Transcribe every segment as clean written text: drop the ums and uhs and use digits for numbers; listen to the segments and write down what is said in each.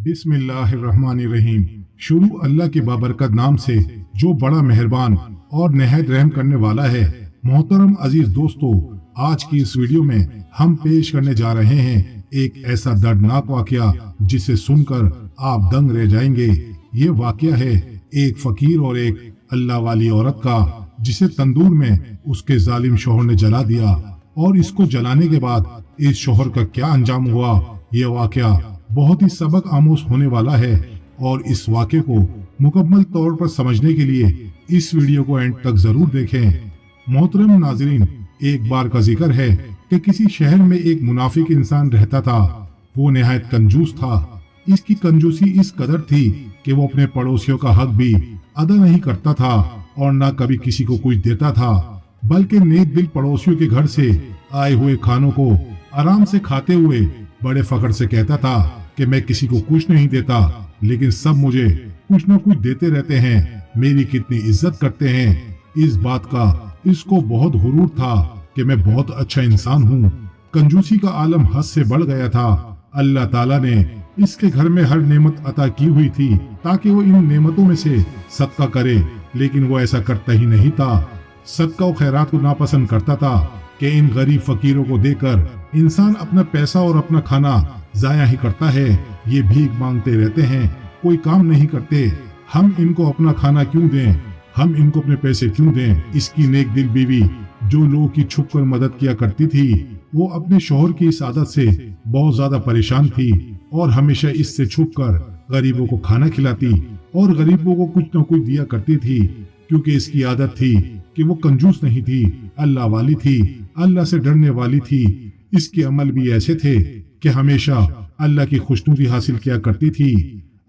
बिस्मिल्लाहिर्रहमानिर्रहीम। शुरू अल्लाह के बाबरकत नाम से जो बड़ा मेहरबान और निहायत रहम करने वाला है। मोहतरम अजीज दोस्तों, आज की इस वीडियो में हम पेश करने जा रहे हैं एक ऐसा दर्दनाक वाकया जिसे सुनकर आप दंग रह जाएंगे। ये वाकया है एक फकीर और एक अल्लाह वाली औरत का, जिसे तंदूर में उसके जालिम शौहर ने जला दिया। और इसको जलाने के बाद इस शौहर का क्या अंजाम हुआ, ये वाकया बहुत ही सबक आमोज होने वाला है। और इस वाकये को मुकम्मल तौर पर समझने के लिए इस वीडियो को एंड तक जरूर देखें। मोहतरम नाजरीन, एक बार का जिक्र है कि किसी शहर में एक मुनाफिक इंसान रहता था। वो निहायत कंजूस था। इसकी कंजूसी इस कदर थी कि वो अपने पड़ोसियों का हक भी अदा नहीं करता था और न कभी किसी को कुछ देता था, बल्कि नेक दिल पड़ोसियों के घर से आए हुए खानों को आराम से खाते हुए बड़े फख्र से कहता था कि मैं किसी को कुछ नहीं देता, लेकिन सब मुझे कुछ न कुछ देते रहते हैं, मेरी कितनी इज्जत करते हैं। इस बात का इसको बहुत गुरूर था कि मैं बहुत अच्छा इंसान हूँ। कंजूसी का आलम हद से बढ़ गया था। अल्लाह ताला ने इसके घर में हर नेमत अता की हुई थी ताकि वो इन नेमतों में से सदका करे, लेकिन वो ऐसा करता ही नहीं था। सदका और खैरात को नापसंद करता था कि इन गरीब फकीरों को देकर इंसान अपना पैसा और अपना खाना जाया ही करता है। ये भीख मांगते रहते हैं, कोई काम नहीं करते। हम इनको अपना खाना क्यों दें, हम इनको अपने पैसे क्यों दें। इसकी नेक दिल बीवी जो लोगों की छुप कर मदद किया करती थी, वो अपने शौहर की इस आदत से बहुत ज्यादा परेशान थी और हमेशा इससे छुप कर गरीबों को खाना खिलाती और गरीबों को कुछ न कुछ दिया करती थी, क्योंकि इसकी आदत थी कि वो कंजूस नहीं थी, अल्लाह वाली थी, अल्लाह से डरने वाली थी। इसके अमल भी ऐसे थे कि हमेशा अल्लाह की खुशनुदी हासिल किया करती थी।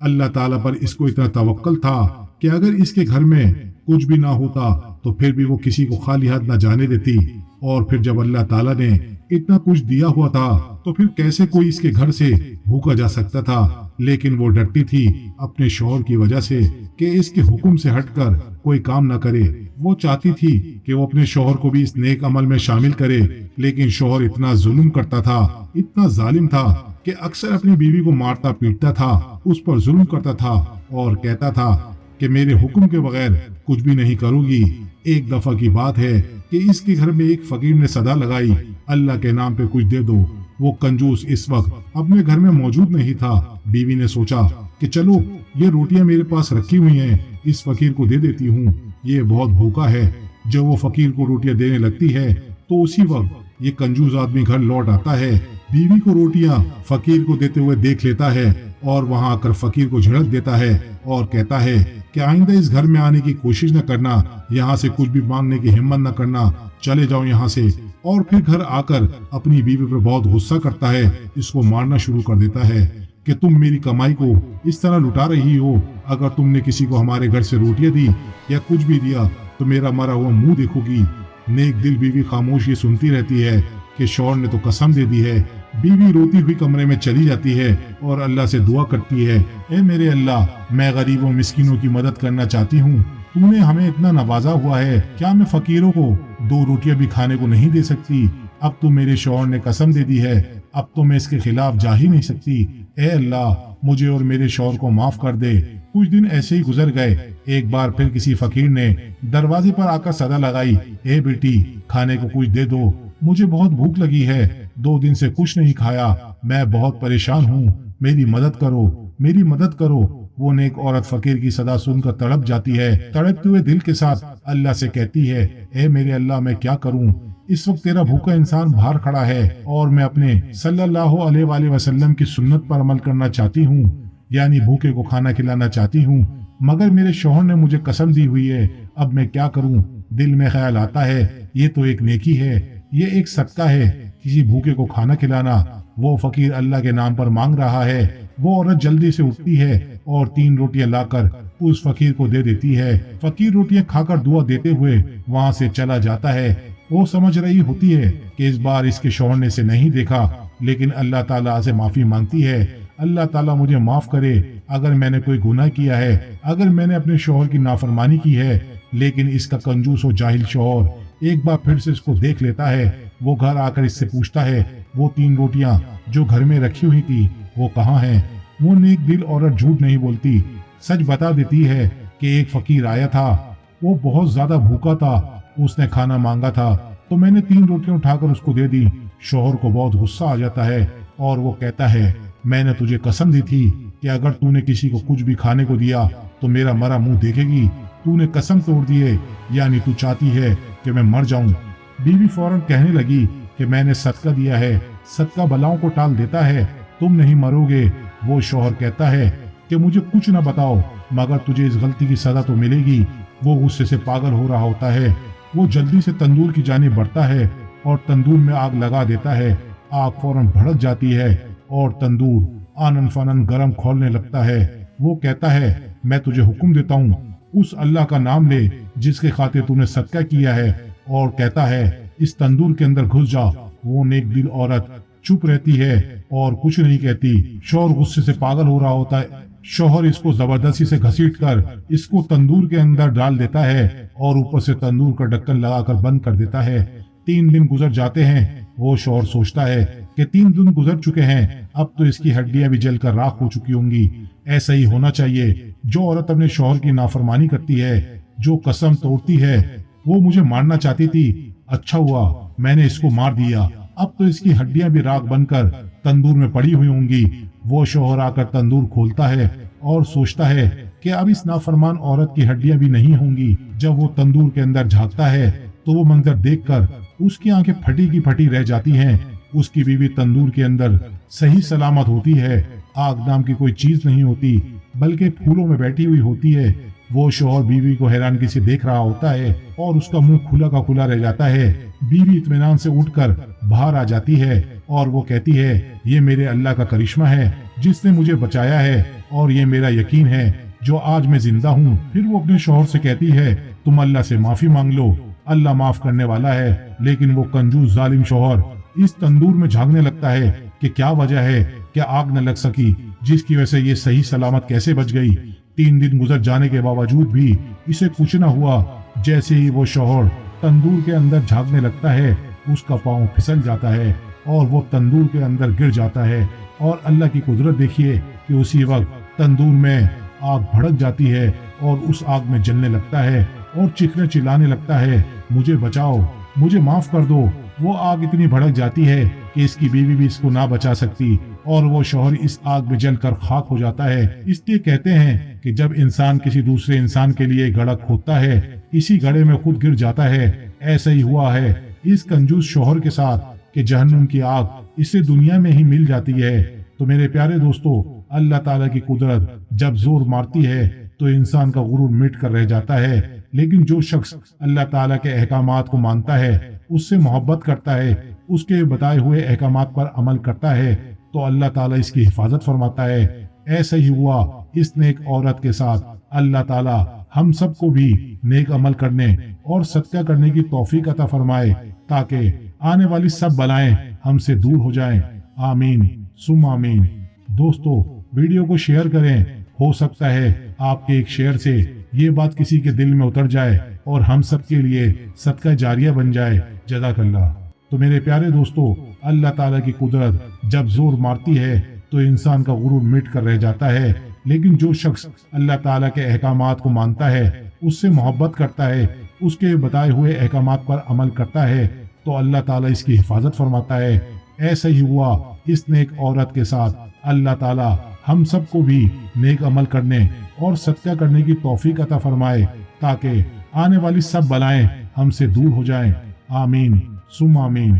अल्लाह ताला पर इसको इतना तवक्कल था कि अगर इसके घर में कुछ भी ना होता तो फिर भी वो किसी को खाली हाथ ना जाने देती। और फिर जब अल्लाह ताला ने इतना कुछ दिया हुआ था तो फिर कैसे कोई इसके घर से भूखा जा सकता था। लेकिन वो डरती थी अपने शौहर की वजह से कि इसके हुक्म से हटकर कोई काम ना करे। वो चाहती थी कि वो अपने शौहर को भी इस नेक अमल में शामिल करे, लेकिन शौहर इतना जुल्म करता था, इतना जालिम था कि अक्सर अपनी बीवी को मारता पीटता था, उस पर जुल्म करता था और कहता था कि मेरे हुक्म के बगैर कुछ भी नहीं करूंगी। एक दफा की बात है कि इसके घर में एक फकीर ने सदा लगाई, अल्लाह के नाम पे कुछ दे दो। वो कंजूस इस वक्त अपने घर में मौजूद नहीं था। बीवी ने सोचा कि चलो ये रोटियां मेरे पास रखी हुई हैं, इस फकीर को दे देती हूँ, ये बहुत भूखा है। जब वो फकीर को रोटियां देने लगती है तो उसी वक्त ये कंजूस आदमी घर लौट आता है, बीवी को रोटियां फकीर को देते हुए देख लेता है और वहां आकर फकीर को झड़क देता है और कहता है कि आइंदा इस घर में आने की कोशिश न करना, यहाँ से कुछ भी मांगने की हिम्मत न करना, चले जाओ यहाँ से। और फिर घर आकर अपनी बीवी पर बहुत गुस्सा करता है, इसको मारना शुरू कर देता है कि तुम मेरी कमाई को इस तरह लुटा रही हो। अगर तुमने किसी को हमारे घर से रोटियां दी या कुछ भी दिया तो मेरा मरा हुआ मुंह देखोगी। नेक दिल बीवी खामोश ये सुनती रहती है कि शौहर ने तो कसम दे दी है। बीवी रोती हुई कमरे में चली जाती है और अल्लाह से दुआ करती है, ए मेरे अल्लाह, मैं गरीबों मिस्किनों की मदद करना चाहती हूँ। तूने हमें इतना नवाजा हुआ है, क्या मैं फकीरों को 2 रोटियां भी खाने को नहीं दे सकती? अब तो मेरे शौहर ने कसम दे दी है, अब तो मैं इसके खिलाफ जा ही नहीं सकती। ए अल्लाह, मुझे और मेरे शौहर को माफ कर दे। कुछ दिन ऐसे ही गुजर गए। एक बार फिर किसी फकीर ने दरवाजे पर आकर सदा लगाई, ए बेटी, खाने को कुछ दे दो, मुझे बहुत भूख लगी है, 2 दिन से कुछ नहीं खाया, मैं बहुत परेशान हूँ, मेरी मदद करो, मेरी मदद करो। वो नेक औरत फकीर की सदा सुनकर तड़प जाती है। तड़पते हुए दिल के साथ अल्लाह से कहती है, ए मेरे अल्लाह, मैं क्या करूँ? इस वक्त तेरा भूखा इंसान बाहर खड़ा है और मैं अपने सल्लल्लाहु अलैहि वसल्लम की सुन्नत पर अमल करना चाहती हूँ, यानी भूखे को खाना खिलाना चाहती हूँ, मगर मेरे शौहर ने मुझे कसम दी हुई है, अब मैं क्या करूँ? दिल में ख्याल आता है ये तो एक नेकी है, ये एक सदका है, किसी भूखे को खाना खिलाना। वो फकीर अल्लाह के नाम पर मांग रहा है। वो औरत जल्दी से उठती है और 3 रोटियां लाकर उस फकीर को दे देती है। फकीर रोटियां खाकर दुआ देते हुए वहां से चला जाता है। वो समझ रही होती है कि इस बार इसके शौहर ने इसे नहीं देखा, लेकिन अल्लाह ताला से माफी मांगती है, अल्लाह ताला मुझे माफ करे अगर मैंने कोई गुनाह किया है, अगर मैंने अपने शौहर की नाफरमानी की है। लेकिन इसका कंजूस और जाहिल शौहर एक बार फिर से इसको देख लेता है। वो घर आकर इससे पूछता है वो 3 रोटियां जो घर में रखी हुई थी वो कहाँ हैं? वो नेक दिल औरत झूठ नहीं बोलती, सच बता देती है कि एक फकीर आया था, वो बहुत ज्यादा भूखा था, उसने खाना मांगा था तो मैंने 3 रोटियां उठाकर उसको दे दी। शौहर को बहुत गुस्सा आ जाता है और वो कहता है, मैंने तुझे कसम दी थी कि अगर तूने किसी को कुछ भी खाने को दिया तो मेरा मरा मुंह देखेगी, तूने कसम तोड़ दी है, यानी तू चाहती है कि मैं मर जाऊं। बीवी फौरन कहने लगी कि मैंने सदका दिया है, सदका बलाओं को टाल देता है, तुम नहीं मरोगे। वो शौहर कहता है कि मुझे कुछ न बताओ मगर तुझे इस गलती की सजा तो मिलेगी। वो गुस्से से पागल हो रहा होता है, वो जल्दी से तंदूर की जानिब बढ़ता है और तंदूर में आग लगा देता है। आग फौरन भड़क जाती है और तंदूर आनन फानन गरम खोलने लगता है। वो कहता है, मैं तुझे हुक्म देता हूँ, उस अल्लाह का नाम ले जिसके खातिर तूने सदका किया है, और कहता है इस तंदूर के अंदर घुस जा। वो नेक दिल औरत चुप रहती है और कुछ नहीं कहती। शौहर गुस्से से पागल हो रहा होता है। शौहर इसको जबरदस्ती से घसीटकर इसको तंदूर के अंदर डाल देता है और ऊपर से तंदूर का ढक्कन लगाकर बंद कर देता है। 3 दिन गुजर जाते हैं। वो शौहर सोचता है कि 3 दिन गुजर चुके हैं, अब तो इसकी हड्डियां भी जलकर राख हो चुकी होंगी। ऐसा ही होना चाहिए। जो औरत अपने शौहर की नाफरमानी करती है, जो कसम तोड़ती है, वो मुझे मारना चाहती थी, अच्छा हुआ मैंने इसको मार दिया, अब तो इसकी हड्डियां भी राख बनकर तंदूर में पड़ी हुई होंगी। वो शौहर आकर तंदूर खोलता है और सोचता है कि अब इस नाफरमान औरत की हड्डियां भी नहीं होंगी। जब वो तंदूर के अंदर झांकता है तो वो मंजर देखकर उसकी आंखें फटी की फटी रह जाती हैं। उसकी बीवी तंदूर के अंदर सही सलामत होती है। आग नाम की कोई चीज नहीं होती, बल्कि फूलों में बैठी हुई होती है। वो शौहर बीवी को हैरानगी से देख रहा होता है और उसका मुंह खुला का खुला रह जाता है। बीवी इत्मीनान से उठकर बाहर आ जाती है और वो कहती है, ये मेरे अल्लाह का करिश्मा है जिसने मुझे बचाया है, और ये मेरा यकीन है जो आज मैं जिंदा हूँ। फिर वो अपने शौहर से कहती है, तुम अल्लाह से माफी मांग लो, अल्लाह माफ करने वाला है। लेकिन वो कंजूस जालिम शौहर इस तंदूर में झांकने लगता है कि क्या वजह है, क्या आग न लग सकी जिसकी वजह से ये सही सलामत कैसे बच गई। 3 दिन गुजर जाने के बावजूद भी इसे कुछ न हुआ। जैसे ही वो शौहर तंदूर के अंदर झांकने लगता है, उसका पांव फिसल जाता है और वो तंदूर के अंदर गिर जाता है। और अल्लाह की कुदरत देखिए कि उसी वक्त तंदूर में आग भड़क जाती है और उस आग में जलने लगता है और चीखने चिल्लाने लगता है, मुझे बचाओ, मुझे माफ कर दो। वो आग इतनी भड़क जाती है कि इसकी बीवी भी इसको ना बचा सकती और वो शौहर इस आग में जलकर खाक हो जाता है। इसलिए कहते हैं कि जब इंसान किसी दूसरे इंसान के लिए गड़ा खोदता है, इसी गड्ढे में खुद गिर जाता है। ऐसा ही हुआ है इस कंजूस शौहर के साथ कि जहन्नुम की आग इसे दुनिया में ही मिल जाती है। तो मेरे प्यारे दोस्तों, अल्लाह ताला की कुदरत जब जोर मारती है तो इंसान का गुरूर मिट कर रह जाता है। लेकिन जो शख्स अल्लाह ताला के अहकामात को मानता है, उससे मोहब्बत करता है, उसके बताए हुए अहकामात पर अमल करता है, तो अल्लाह ताला इसकी हिफाजत फरमाता है। ऐसा ही हुआ इस नेक औरत के साथ। अल्लाह ताला हम सबको भी नेक अमल करने और सदका करने की तौफीक अता फरमाए ताकि आने वाली सब बलाएं हमसे दूर हो जाएं। आमीन सुम आमीन। दोस्तों, वीडियो को शेयर करें, हो सकता है आपके एक शेयर से ये बात किसी के दिल में उतर जाए और हम सब के लिए सदका जारिया बन जाए। जज़ाकल्लाह। तो मेरे प्यारे दोस्तों, अल्लाह ताला की कुदरत जब जोर मारती है तो इंसान का गुरूर मिट कर रह जाता है। लेकिन जो शख्स अल्लाह ताला के अहकामात को मानता है, उससे मोहब्बत करता है, उसके बताए हुए अहकामात पर अमल करता है, तो अल्लाह ताला इसकी हिफाजत फरमाता है। ऐसा ही हुआ इस नेक औरत के साथ। अल्लाह ताला हम सबको भी नेक अमल करने और सदका करने की तौफीक अता फरमाए ताकि आने वाली सब बलाएं हमसे दूर हो जाएं। आमीन सुम आमीन।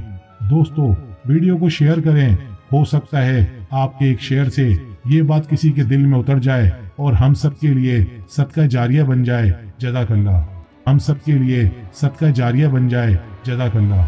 दोस्तों, वीडियो को शेयर करें, हो सकता है आपके एक शेयर से ये बात किसी के दिल में उतर जाए और हम सब के लिए सदका जारिया बन जाए। जज़ाकल्लाह। हम सब के लिए सदका जारिया बन जाए। जज़ाकल्लाह।